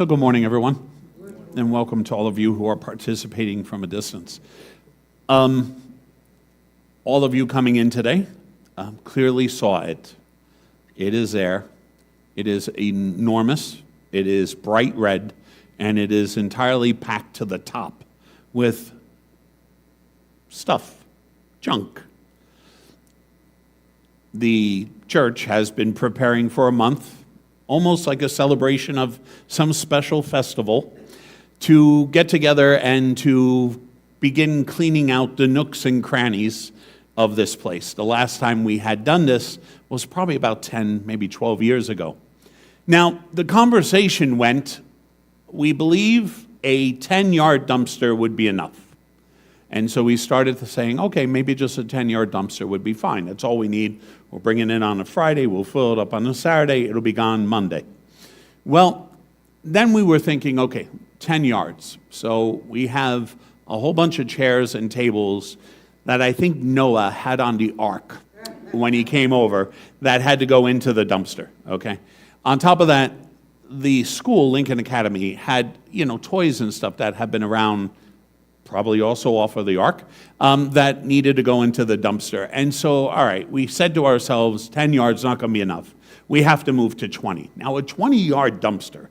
So good morning, everyone, and welcome to all of you who are participating from a distance. All of you coming in today clearly saw it. It is there. It is enormous. It is bright red, and it is entirely packed to the top with stuff, junk. The church has been preparing for a month, almost like a celebration of some special festival, to get together and to begin cleaning out the nooks and crannies of this place. The last time we had done this was probably about 10, maybe 12 years ago. Now, the conversation went, we believe a 10-yard dumpster would be enough. And so we started saying, okay, maybe just a 10-yard dumpster would be fine. That's all we need. We'll bring it in on a Friday. We'll fill it up on a Saturday. It'll be gone Monday. Well, then we were thinking, okay, 10 yards. So we have a whole bunch of chairs and tables that I think Noah had on the ark when he came over that had to go into the dumpster, okay? On top of that, the school, Lincoln Academy, had, toys and stuff that have been around probably also off of the ark, that needed to go into the dumpster. And so, all right, we said to ourselves, 10 yards not going to be enough. We have to move to 20. Now, a 20-yard dumpster,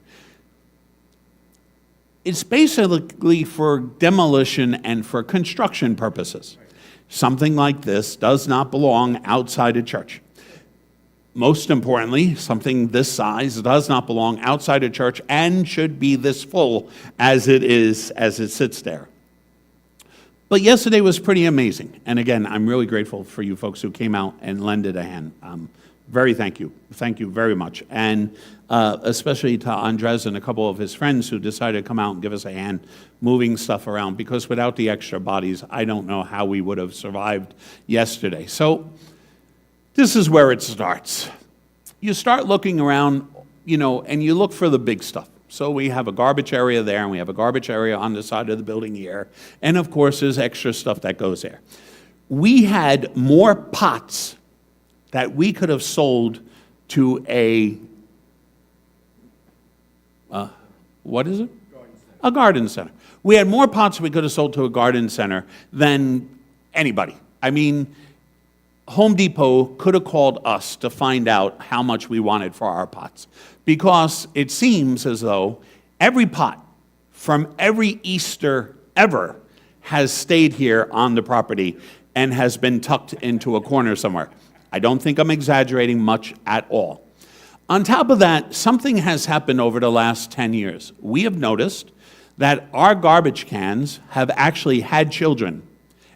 it's basically for demolition and for construction purposes. Something like this does not belong outside a church. Most importantly, something this size does not belong outside a church and should be this full as it sits there. But yesterday was pretty amazing. And again, I'm really grateful for you folks who came out and lended a hand. Thank you. Thank you very much. And especially to Andres and a couple of his friends who decided to come out and give us a hand moving stuff around, because without the extra bodies, I don't know how we would have survived yesterday. So this is where it starts. You start looking around, and you look for the big stuff. So we have a garbage area there, and we have a garbage area on the side of the building here. And of course, there's extra stuff that goes there. We had more pots that we could have sold to a, what is it? A garden center. We had more pots we could have sold to a garden center than anybody. I mean, Home Depot could have called us to find out how much we wanted for our pots, because it seems as though every pot from every Easter ever has stayed here on the property and has been tucked into a corner somewhere. I don't think I'm exaggerating much at all. On top of that, something has happened over the last 10 years. We have noticed that our garbage cans have actually had children,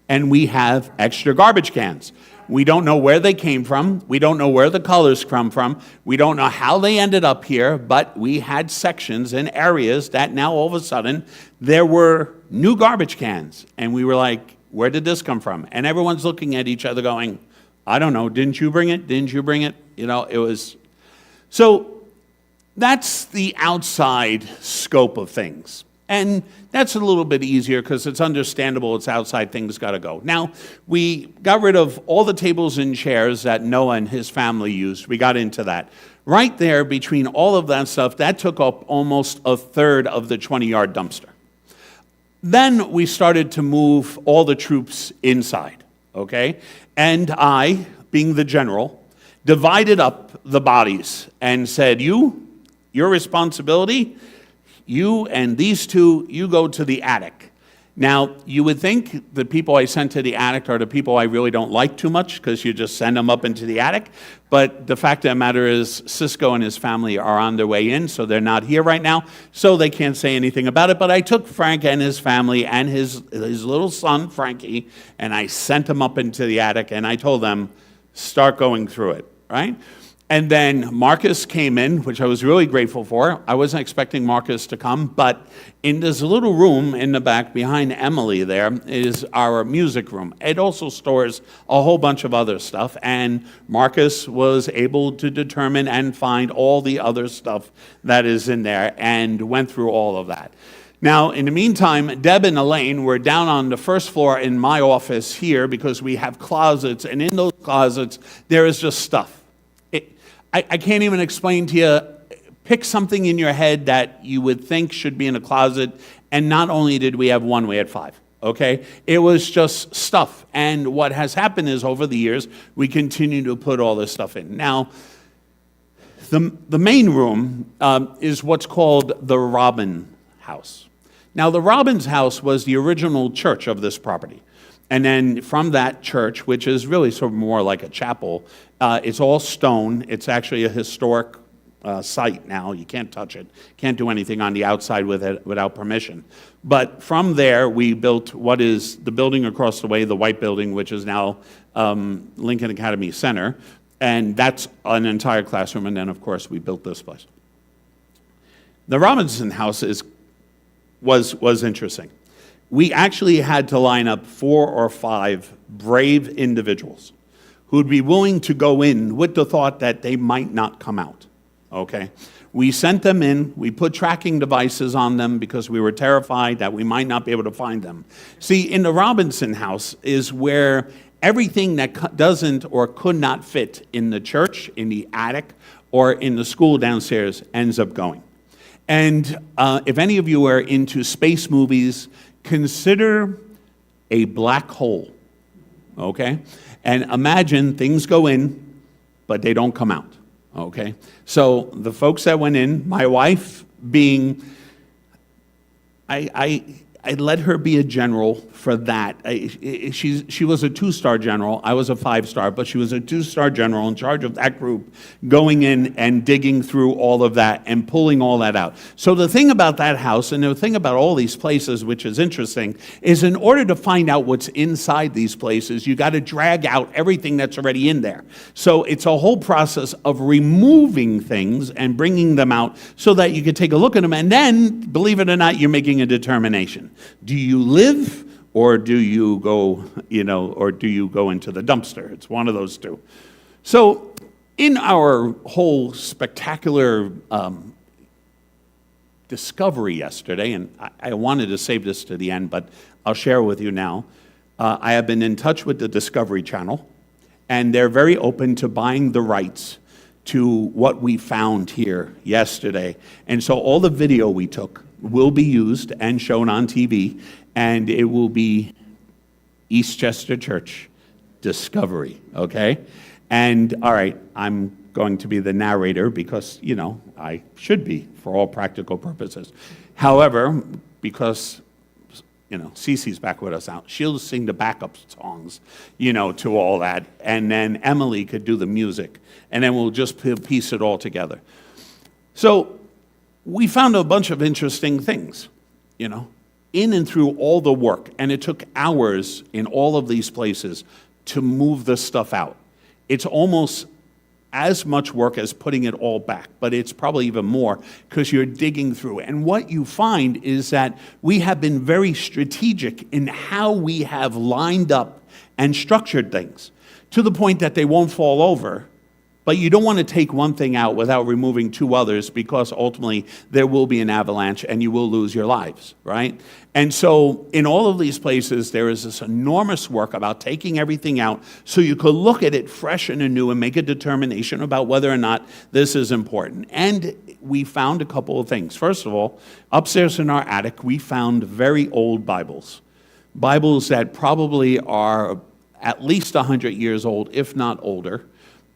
and we have extra garbage cans. We don't know where they came from. We don't know where the colors come from. We don't know how they ended up here, but we had sections and areas that now all of a sudden there were new garbage cans. And we were like, where did this come from? And everyone's looking at each other going, I don't know, didn't you bring it? Didn't you bring it? It was. So that's the outside scope of things. And that's a little bit easier because it's understandable, it's outside, things got to go. Now, we got rid of all the tables and chairs that Noah and his family used. We got into that. Right there, between all of that stuff, that took up almost a third of the 20-yard dumpster. Then we started to move all the troops inside, okay? And I, being the general, divided up the bodies and said, your responsibility, you and these two, you go to the attic. Now, you would think the people I sent to the attic are the people I really don't like too much, because you just send them up into the attic. But the fact of the matter is, Cisco and his family are on their way in, so they're not here right now, so they can't say anything about it. But I took Frank and his family and his little son, Frankie, and I sent them up into the attic, and I told them, start going through it, right? And then Marcus came in, which I was really grateful for. I wasn't expecting Marcus to come, but in this little room in the back behind Emily there is our music room. It also stores a whole bunch of other stuff, and Marcus was able to determine and find all the other stuff that is in there and went through all of that. Now, in the meantime, Deb and Elaine were down on the first floor in my office here because we have closets, and in those closets, there is just stuff. I can't even explain to you Pick something in your head that you would think should be in a closet, and not only did we have one, we had 5. Okay? It was just stuff. And what has happened is over the years, we continue to put all this stuff in. Now, the main room is what's called the Robin House. Now, the Robbins house was the original church of this property. And then from that church, which is really sort of more like a chapel, it's all stone. It's actually a historic site now. You can't touch it. Can't do anything on the outside with it without permission. But from there, we built what is the building across the way, the white building, which is now Lincoln Academy Center. And that's an entire classroom. And then, of course, we built this place. The Robinson house was interesting. We actually had to line up 4 or 5 brave individuals who'd be willing to go in with the thought that they might not come out, okay? We sent them in. We put tracking devices on them because we were terrified that we might not be able to find them. See, in the Robinson house is where everything that doesn't or could not fit in the church, in the attic, or in the school downstairs ends up going. And if any of you are into space movies, consider a black hole, okay? And imagine things go in, but they don't come out, okay? So the folks that went in, my wife being, I let her be a general for that. She was a 2-star general. I was a 5-star, but she was a 2-star general in charge of that group, going in and digging through all of that and pulling all that out. So the thing about that house, and the thing about all these places, which is interesting, is in order to find out what's inside these places, you got to drag out everything that's already in there. So it's a whole process of removing things and bringing them out so that you can take a look at them, and then, believe it or not, you're making a determination. Do you live, or do you go, or do you go into the dumpster? It's one of those two. So in our whole spectacular discovery yesterday, and I wanted to save this to the end, but I'll share with you now. I have been in touch with the Discovery Channel, and they're very open to buying the rights to what we found here yesterday. And so all the video we took will be used and shown on TV, and it will be Eastchester Church Discovery, okay? And, all right, I'm going to be the narrator because, I should be for all practical purposes. However, because, Cece's back with us now, she'll sing the backup songs, to all that, and then Emily could do the music, and then we'll just piece it all together. So we found a bunch of interesting things, in and through all the work, and it took hours in all of these places to move the stuff out. It's almost as much work as putting it all back, but it's probably even more because you're digging through. And what you find is that we have been very strategic in how we have lined up and structured things to the point that they won't fall over. But you don't want to take one thing out without removing 2 others, because ultimately there will be an avalanche and you will lose your lives, right? And so in all of these places, there is this enormous work about taking everything out so you could look at it fresh and anew and make a determination about whether or not this is important. And we found a couple of things. First of all, upstairs in our attic, we found very old Bibles. Bibles that probably are at least 100 years old, if not older.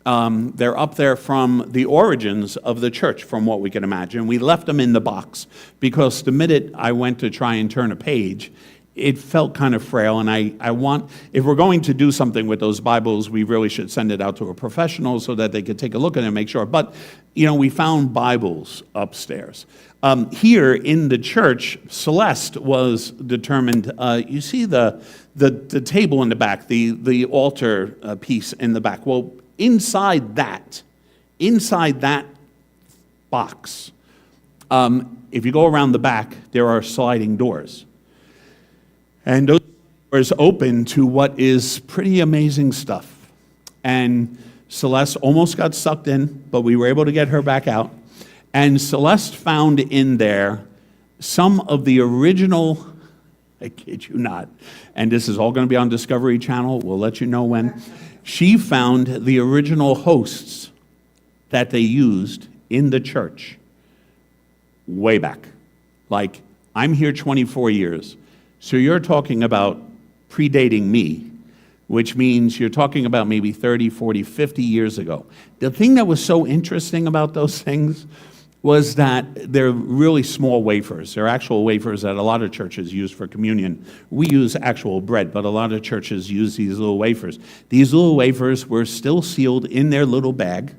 They're up there from the origins of the church, from what we can imagine. We left them in the box because the minute I went to try and turn a page, it felt kind of frail. And I want, if we're going to do something with those Bibles, we really should send it out to a professional so that they could take a look at it and make sure. But, we found Bibles upstairs. Here in the church, Celeste was determined. You see the table in the back, the altar piece in the back. Well, inside that box, if you go around the back, there are sliding doors. And those doors open to what is pretty amazing stuff. And Celeste almost got sucked in, but we were able to get her back out. And Celeste found in there some of the original, I kid you not, and this is all going to be on Discovery Channel, we'll let you know when. She found the original hosts that they used in the church way back. Like, I'm here 24 years. So you're talking about predating me, which means you're talking about maybe 30, 40, 50 years ago. The thing that was so interesting about those things was that they're really small wafers. They're actual wafers that a lot of churches use for communion. We use actual bread, but a lot of churches use these little wafers. These little wafers were still sealed in their little bag,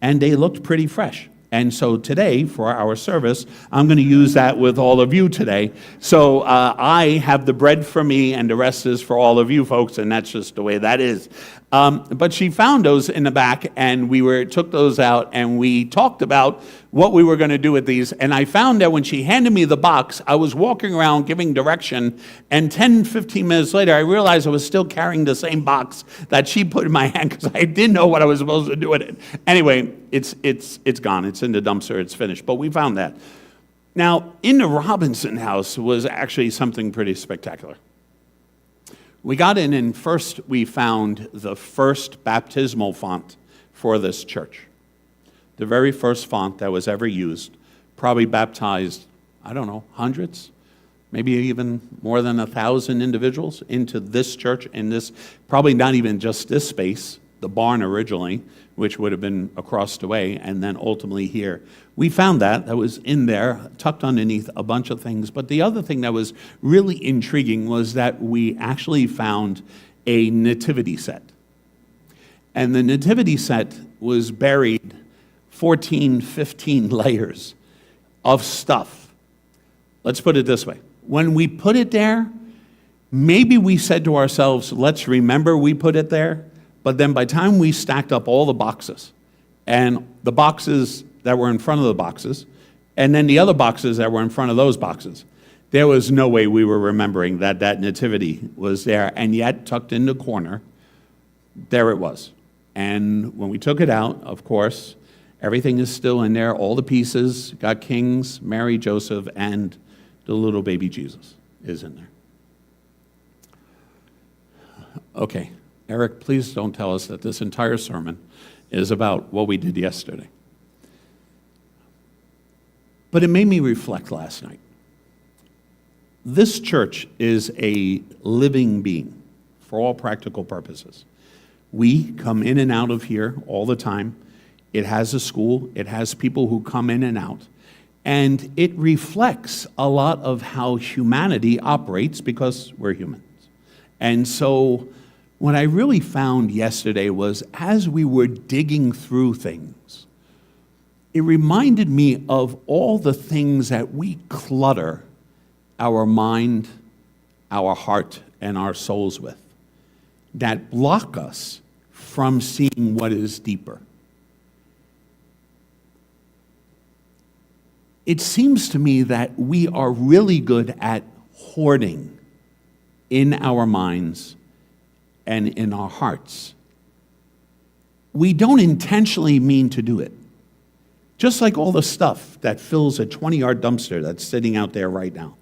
and they looked pretty fresh. And so today, for our service, I'm going to use that with all of you today. So I have the bread for me, and the rest is for all of you folks, and that's just the way that is. But she found those in the back, and we took those out, and we talked about what we were going to do with these. And I found that when she handed me the box, I was walking around giving direction, and 10, 15 minutes later, I realized I was still carrying the same box that she put in my hand because I didn't know what I was supposed to do with it. Anyway, it's gone. It's in the dumpster. It's finished. But we found that. Now, in the Robinson house was actually something pretty spectacular. We got in, and first we found the first baptismal font for this church. The very first font that was ever used, probably baptized, I don't know, hundreds, maybe even more than 1,000 individuals into this church, in this, probably not even just this space, the barn originally, which would have been across the way, and then ultimately here. We found that was in there, tucked underneath a bunch of things. But the other thing that was really intriguing was that we actually found a nativity set. And the nativity set was buried 14, 15 layers of stuff. Let's put it this way. When we put it there, maybe we said to ourselves, let's remember we put it there. But then by the time we stacked up all the boxes, and the boxes that were in front of the boxes, and then the other boxes that were in front of those boxes, there was no way we were remembering that that nativity was there. And yet, tucked in the corner, there it was. And when we took it out, of course, everything is still in there. All the pieces, got kings, Mary, Joseph, and the little baby Jesus is in there. Okay, Eric, please don't tell us that this entire sermon is about what we did yesterday. But it made me reflect last night. This church is a living being for all practical purposes. We come in and out of here all the time. It has a school. It has people who come in and out. And it reflects a lot of how humanity operates because we're humans. And so what I really found yesterday was as we were digging through things, it reminded me of all the things that we clutter our mind, our heart, and our souls with that block us from seeing what is deeper. It seems to me that we are really good at hoarding in our minds and in our hearts. We don't intentionally mean to do it. Just like all the stuff that fills a 20-yard dumpster that's sitting out there right now,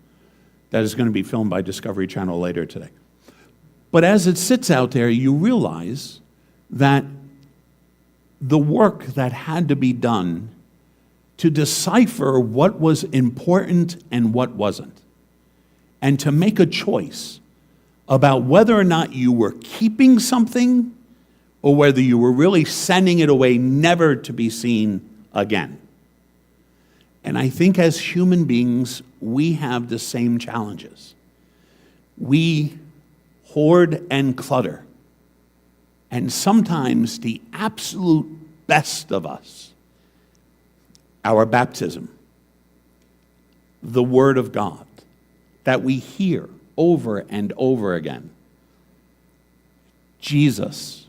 that is going to be filmed by Discovery Channel later today. But as it sits out there, you realize that the work that had to be done to decipher what was important and what wasn't, and to make a choice about whether or not you were keeping something or whether you were really sending it away never to be seen again. And I think as human beings, we have the same challenges. We hoard and clutter. And sometimes the absolute best of us, our baptism, the Word of God, that we hear over and over again, Jesus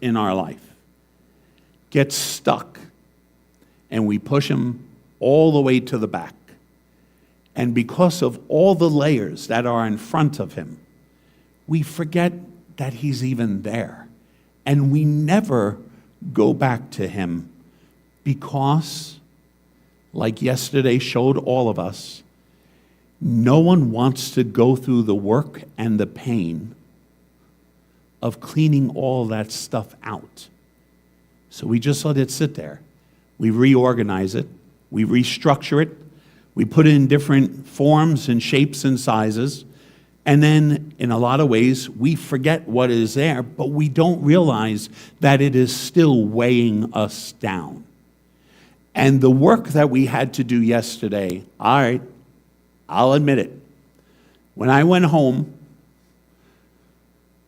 in our life, gets stuck, and we push him all the way to the back. And because of all the layers that are in front of him, we forget that he's even there. And we never go back to him because, like yesterday showed all of us, no one wants to go through the work and the pain of cleaning all that stuff out. So we just let it sit there. We reorganize it, We restructure it. We put it in different forms and shapes and sizes. And then, in a lot of ways, we forget what is there, but we don't realize that it is still weighing us down. And the work that we had to do yesterday, all right, I'll admit it. When I went home,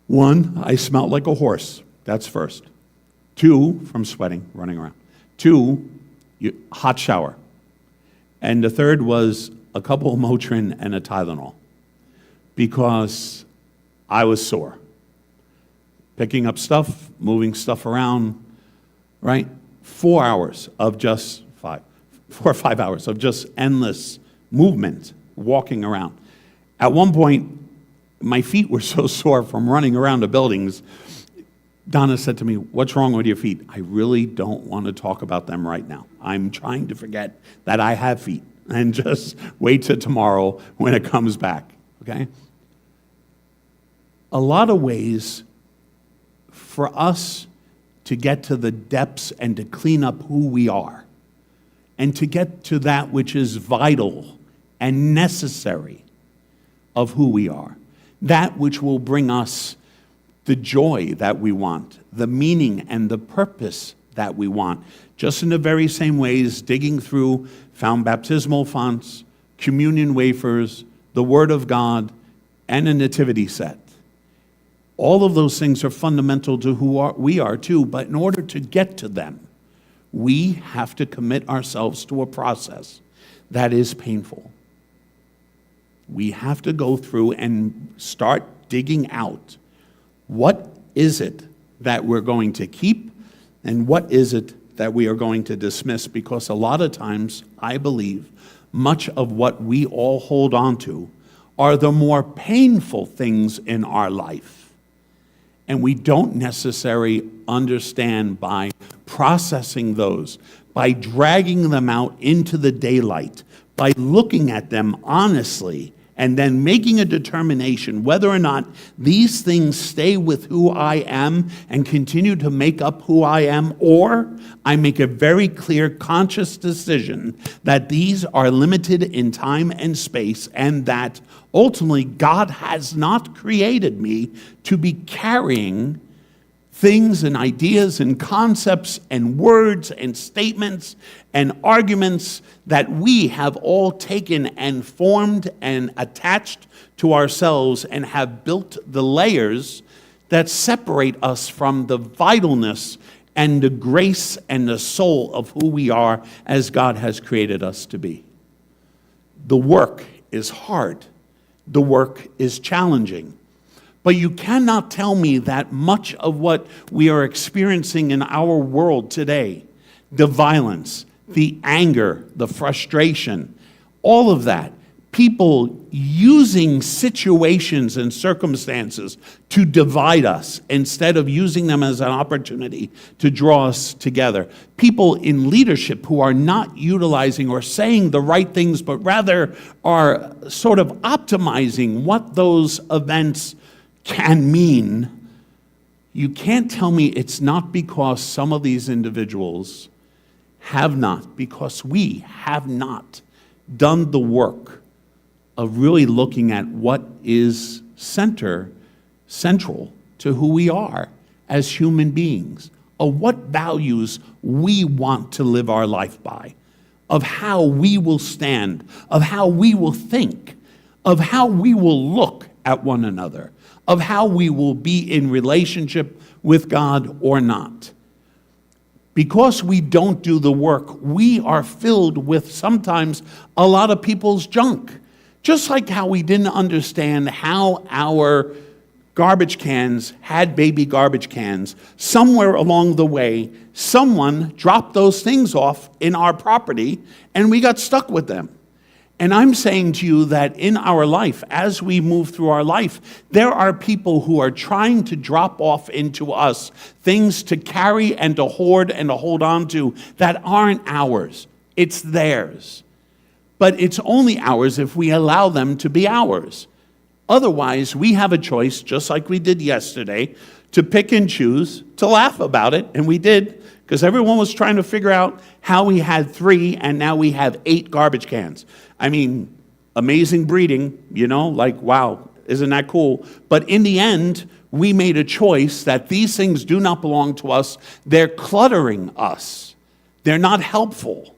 one, I smelled like a horse. That's first. Two, from sweating, running around. Two, hot shower. And the third was a couple of Motrin and a Tylenol, because I was sore. Picking up stuff, moving stuff around, right? 4 hours of just 4 or 5 hours of just endless movement, walking around. At one point, my feet were so sore from running around the buildings. Donna said to me, "What's wrong with your feet?" I really don't want to talk about them right now. I'm trying to forget that I have feet and just wait till tomorrow when it comes back, okay? A lot of ways for us to get to the depths and to clean up who we are and to get to that which is vital and necessary of who we are, that which will bring us the joy that we want, the meaning and the purpose that we want, just in the very same ways, digging through found baptismal fonts, communion wafers, the Word of God, and a nativity set. All of those things are fundamental to who we are too, but in order to get to them, we have to commit ourselves to a process that is painful. We have to go through and start digging out what is it that we're going to keep and what is it that we are going to dismiss, because a lot of times, I believe, much of what we all hold on to are the more painful things in our life. And we don't necessarily understand by processing those, by dragging them out into the daylight, by looking at them honestly, and then making a determination whether or not these things stay with who I am and continue to make up who I am, or I make a very clear conscious decision that these are limited in time and space, and that ultimately God has not created me to be carrying things and ideas and concepts and words and statements and arguments that we have all taken and formed and attached to ourselves and have built the layers that separate us from the vitalness and the grace and the soul of who we are as God has created us to be. The work is hard. The work is challenging. But you cannot tell me that much of what we are experiencing in our world today, the violence, the anger, the frustration, all of that, people using situations and circumstances to divide us instead of using them as an opportunity to draw us together. People in leadership who are not utilizing or saying the right things, but rather are sort of optimizing what those events can mean. You can't tell me it's not because some of these individuals have not, because we have not done the work of really looking at what is central to who we are as human beings, of what values we want to live our life by, of how we will stand, of how we will think, of how we will look at one another, of how we will be in relationship with God or not. Because we don't do the work, we are filled with sometimes a lot of people's junk. Just like how we didn't understand how our garbage cans had baby garbage cans. Somewhere along the way, someone dropped those things off in our property and we got stuck with them. And I'm saying to you that in our life, as we move through our life, there are people who are trying to drop off into us things to carry and to hoard and to hold on to that aren't ours. It's theirs. But it's only ours if we allow them to be ours. Otherwise, we have a choice, just like we did yesterday, to pick and choose, to laugh about it, and we did, because everyone was trying to figure out how we had 3 and now we have 8 garbage cans. I mean, amazing breeding, like, wow, isn't that cool? But in the end, we made a choice that these things do not belong to us. They're cluttering us. They're not helpful.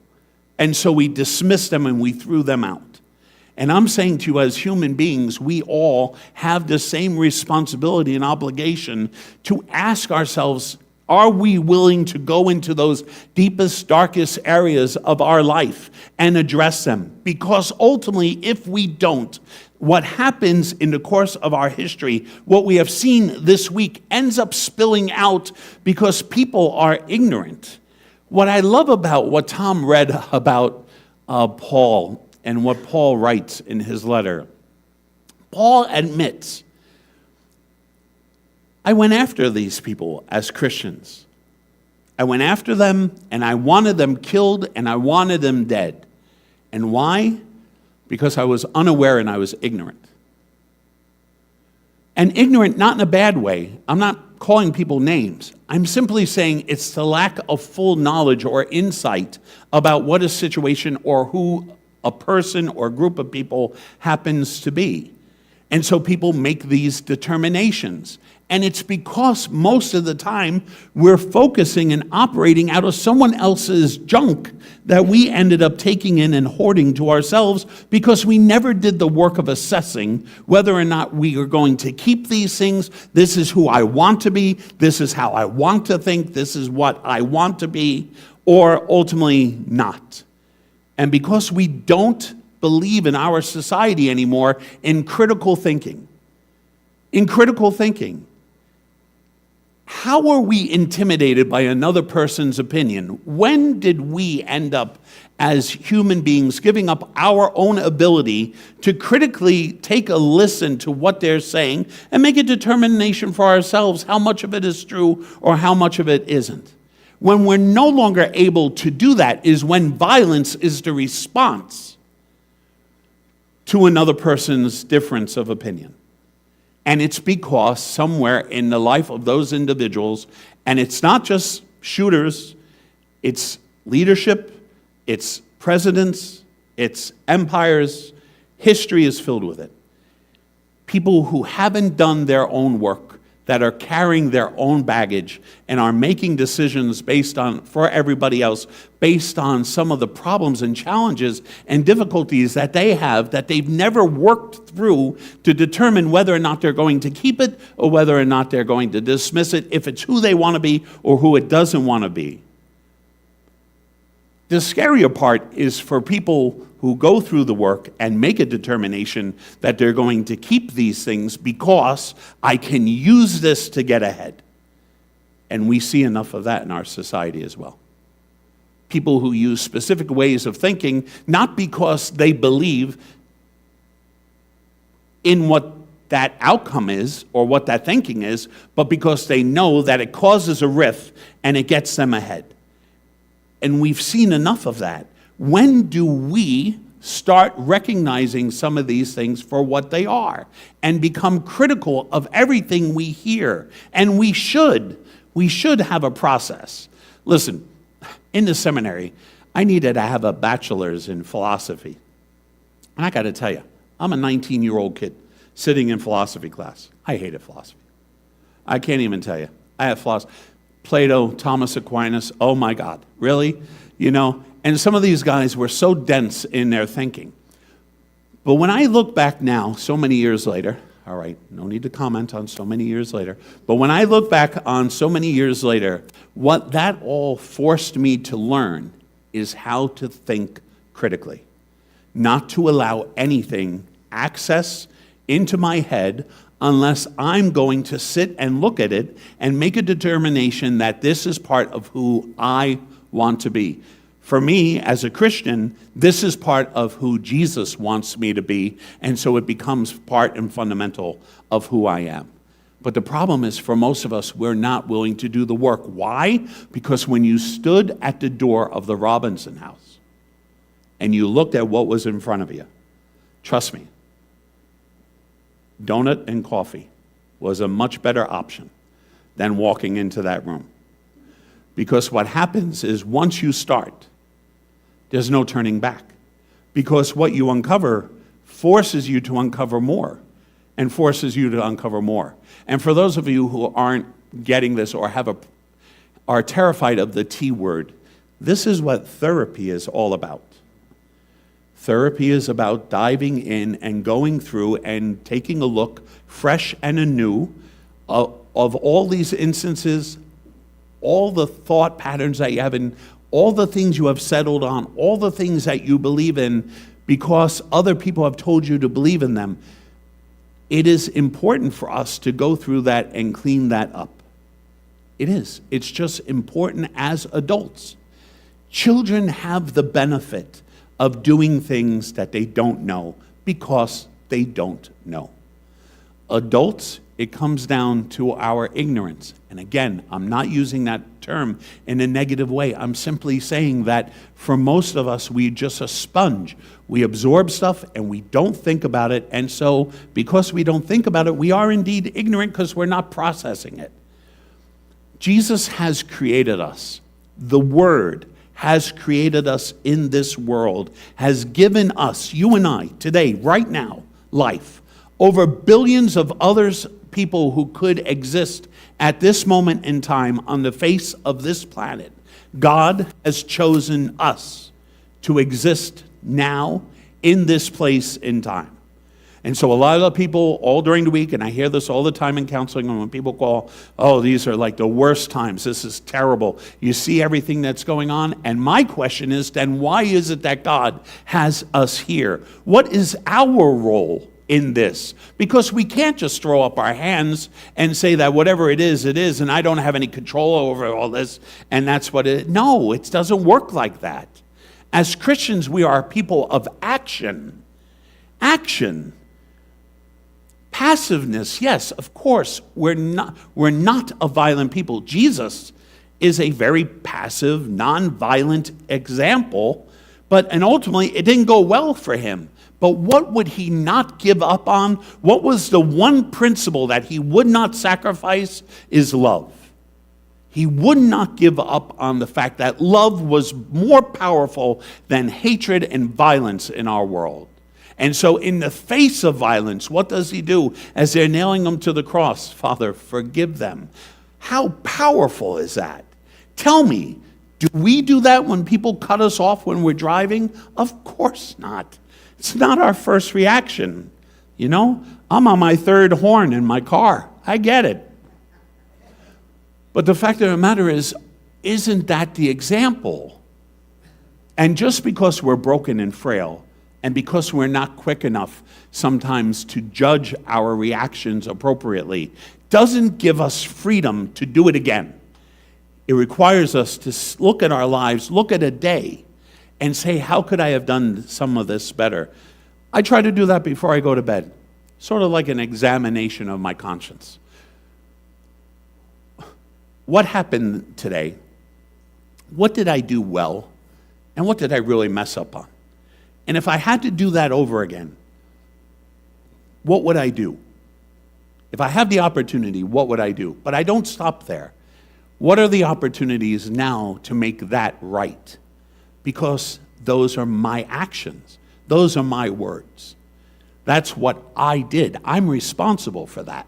And so we dismissed them and we threw them out. And I'm saying to you, as human beings, we all have the same responsibility and obligation to ask ourselves, are we willing to go into those deepest, darkest areas of our life and address them? Because ultimately, if we don't, what happens in the course of our history, what we have seen this week, ends up spilling out because people are ignorant. What I love about what Tom read about Paul and what Paul writes in his letter, Paul admits, I went after these people as Christians. I went after them, and I wanted them killed, and I wanted them dead. And why? Because I was unaware and I was ignorant. And ignorant, not in a bad way. I'm not calling people names. I'm simply saying it's the lack of full knowledge or insight about what a situation or who a person or group of people happens to be. And so people make these determinations. And it's because most of the time we're focusing and operating out of someone else's junk that we ended up taking in and hoarding to ourselves because we never did the work of assessing whether or not we are going to keep these things. This is who I want to be. This is how I want to think. This is what I want to be, or ultimately not. And because we don't believe in our society anymore in critical thinking, how are we intimidated by another person's opinion? When did we end up as human beings giving up our own ability to critically take a listen to what they're saying and make a determination for ourselves how much of it is true or how much of it isn't? When we're no longer able to do that is when violence is the response to another person's difference of opinion. And it's because somewhere in the life of those individuals, and it's not just shooters, it's leadership, it's presidents, it's empires, history is filled with it. People who haven't done their own work, that are carrying their own baggage and are making decisions for everybody else, based on some of the problems and challenges and difficulties that they have that they've never worked through to determine whether or not they're going to keep it or whether or not they're going to dismiss it, if it's who they want to be or who it doesn't want to be. The scarier part is for people who go through the work and make a determination that they're going to keep these things because I can use this to get ahead. And we see enough of that in our society as well. People who use specific ways of thinking, not because they believe in what that outcome is or what that thinking is, but because they know that it causes a rift and it gets them ahead. And we've seen enough of that. When do we start recognizing some of these things for what they are and become critical of everything we hear? And we should have a process. Listen, in the seminary, I needed to have a bachelor's in philosophy. And I got to tell you, I'm a 19-year-old kid sitting in philosophy class. I hated philosophy. I can't even tell you. I had philosophy. Plato, Thomas Aquinas, oh my God, really? And some of these guys were so dense in their thinking. But when I look back now, so many years later, all right, no need to comment on so many years later, but when I look back on so many years later, what that all forced me to learn is how to think critically, not to allow anything access into my head unless I'm going to sit and look at it and make a determination that this is part of who I want to be. For me, as a Christian, this is part of who Jesus wants me to be, and so it becomes part and fundamental of who I am. But the problem is, for most of us, we're not willing to do the work. Why? Because when you stood at the door of the Robinson house and you looked at what was in front of you, trust me, donut and coffee was a much better option than walking into that room. Because what happens is once you start, there's no turning back. Because what you uncover forces you to uncover more and forces you to uncover more. And for those of you who aren't getting this or are terrified of the T word, this is what therapy is all about. Therapy is about diving in and going through and taking a look fresh and anew of all these instances, all the thought patterns that you have in, all the things you have settled on, all the things that you believe in because other people have told you to believe in them. It is important for us to go through that and clean that up. It is. It's just important as adults. Children have the benefit of doing things that they don't know because they don't know. Adults, it comes down to our ignorance. And again, I'm not using that term in a negative way. I'm simply saying that for most of us, we're just a sponge. We absorb stuff and we don't think about it. And so because we don't think about it, we are indeed ignorant because we're not processing it. Jesus has created us. The Word has created us in this world, has given us, you and I, today, right now, life, over billions of others, people who could exist at this moment in time on the face of this planet. God has chosen us to exist now in this place in time. And so a lot of people all during the week, and I hear this all the time in counseling, and when people call, oh, these are like the worst times, this is terrible. You see everything that's going on. And my question is, then why is it that God has us here? What is our role in this? Because we can't just throw up our hands and say that whatever it is, and I don't have any control over all this, and that's what it is. No, it doesn't work like that. As Christians, we are people of action. Action. Passiveness, yes, of course, we're not a violent people. Jesus is a very passive, non-violent example, and ultimately it didn't go well for him. But what would he not give up on? What was the one principle that he would not sacrifice is love. He would not give up on the fact that love was more powerful than hatred and violence in our world. And so in the face of violence, what does he do as they're nailing him to the cross? Father, forgive them. How powerful is that? Tell me, do we do that when people cut us off when we're driving? Of course not. It's not our first reaction. You know, I'm on my third horn in my car. I get it. But the fact of the matter is, isn't that the example? And just because we're broken and frail, and because we're not quick enough sometimes to judge our reactions appropriately, doesn't give us freedom to do it again. It requires us to look at our lives, look at a day, and say, how could I have done some of this better? I try to do that before I go to bed, sort of like an examination of my conscience. What happened today? What did I do well? And what did I really mess up on? And if I had to do that over again, what would I do? If I have the opportunity, what would I do? But I don't stop there. What are the opportunities now to make that right? Because those are my actions. Those are my words. That's what I did. I'm responsible for that.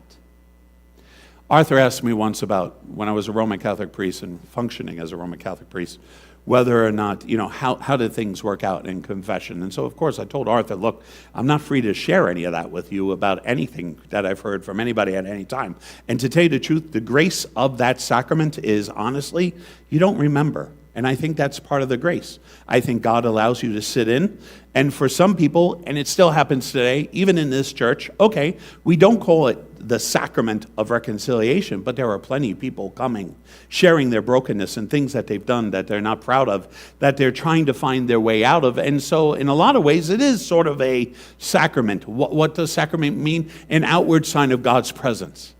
Arthur asked me once about when I was a Roman Catholic priest and functioning as a Roman Catholic priest, whether or not, how did things work out in confession? And so, of course, I told Arthur, look, I'm not free to share any of that with you about anything that I've heard from anybody at any time. And to tell you the truth, the grace of that sacrament is, honestly, you don't remember. And I think that's part of the grace. I think God allows you to sit in. And for some people, and it still happens today, even in this church, okay, we don't call it the sacrament of reconciliation, but there are plenty of people coming, sharing their brokenness and things that they've done that they're not proud of, that they're trying to find their way out of. And so in a lot of ways, it is sort of a sacrament. What does sacrament mean? An outward sign of God's presence.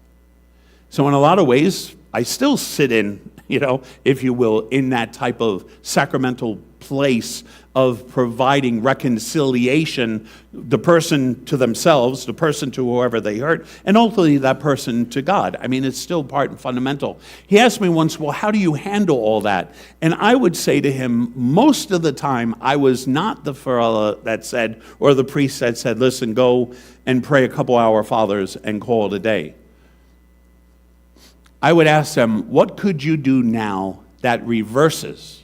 So in a lot of ways, I still sit in, if you will, in that type of sacramental place of providing reconciliation, the person to themselves, the person to whoever they hurt, and ultimately that person to God. I mean, it's still part and fundamental. He asked me once, well, how do you handle all that? And I would say to him, most of the time, I was not the fellow that said, or the priest that said, listen, go and pray a couple Our Fathers and call it a day. I would ask them, what could you do now that reverses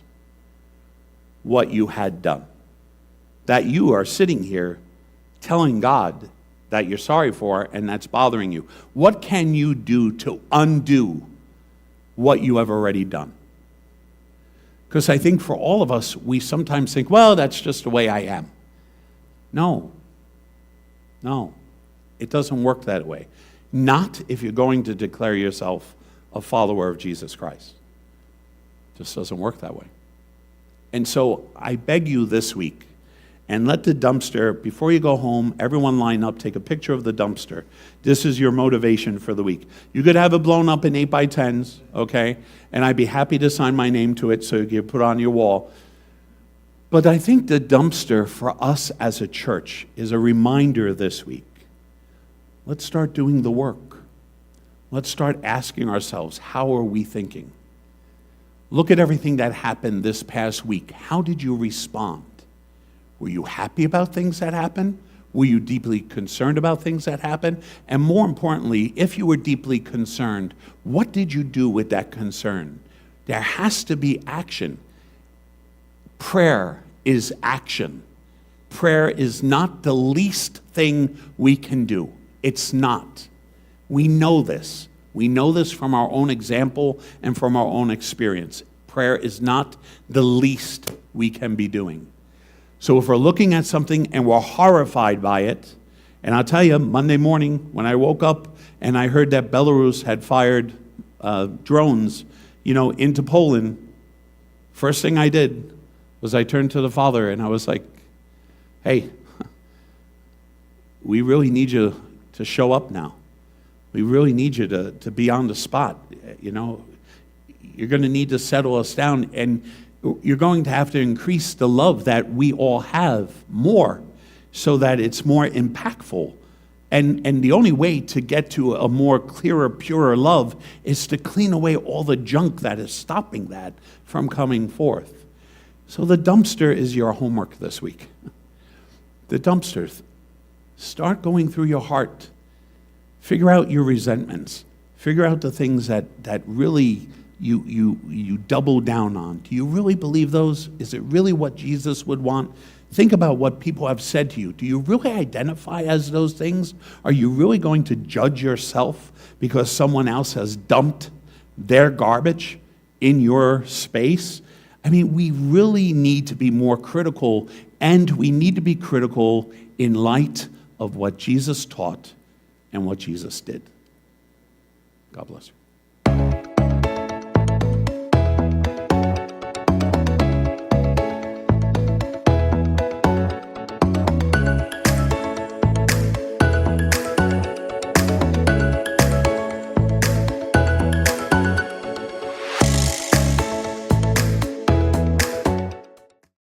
what you had done? That you are sitting here telling God that you're sorry for and that's bothering you. What can you do to undo what you have already done? Because I think for all of us, we sometimes think, well, that's just the way I am. No, it doesn't work that way. Not if you're going to declare yourself a follower of Jesus Christ. It just doesn't work that way. And so I beg you this week, and let the dumpster, before you go home, everyone line up, take a picture of the dumpster. This is your motivation for the week. You could have it blown up in 8x10s, okay? And I'd be happy to sign my name to it so you can put it on your wall. But I think the dumpster for us as a church is a reminder this week. Let's start doing the work. Let's start asking ourselves, how are we thinking? Look at everything that happened this past week. How did you respond? Were you happy about things that happened? Were you deeply concerned about things that happened? And more importantly, if you were deeply concerned, what did you do with that concern? There has to be action. Prayer is action. Prayer is not the least thing we can do. It's not. We know this. We know this from our own example and from our own experience. Prayer is not the least we can be doing. So if we're looking at something and we're horrified by it, and I'll tell you, Monday morning when I woke up and I heard that Belarus had fired drones, into Poland, first thing I did was I turned to the Father and I was like, hey, we really need you to show up now. We really need you to be on the spot. You're going to need to settle us down, and you're going to have to increase the love that we all have more so that it's more impactful. And the only way to get to a more clearer, purer love is to clean away all the junk that is stopping that from coming forth. So the dumpster is your homework this week. The dumpster. Start going through your heart. Figure out your resentments. Figure out the things that really you double down on. Do you really believe those? Is it really what Jesus would want? Think about what people have said to you. Do you really identify as those things? Are you really going to judge yourself because someone else has dumped their garbage in your space? I mean, we really need to be more critical, and we need to be critical in light of what Jesus taught and what Jesus did. God bless you.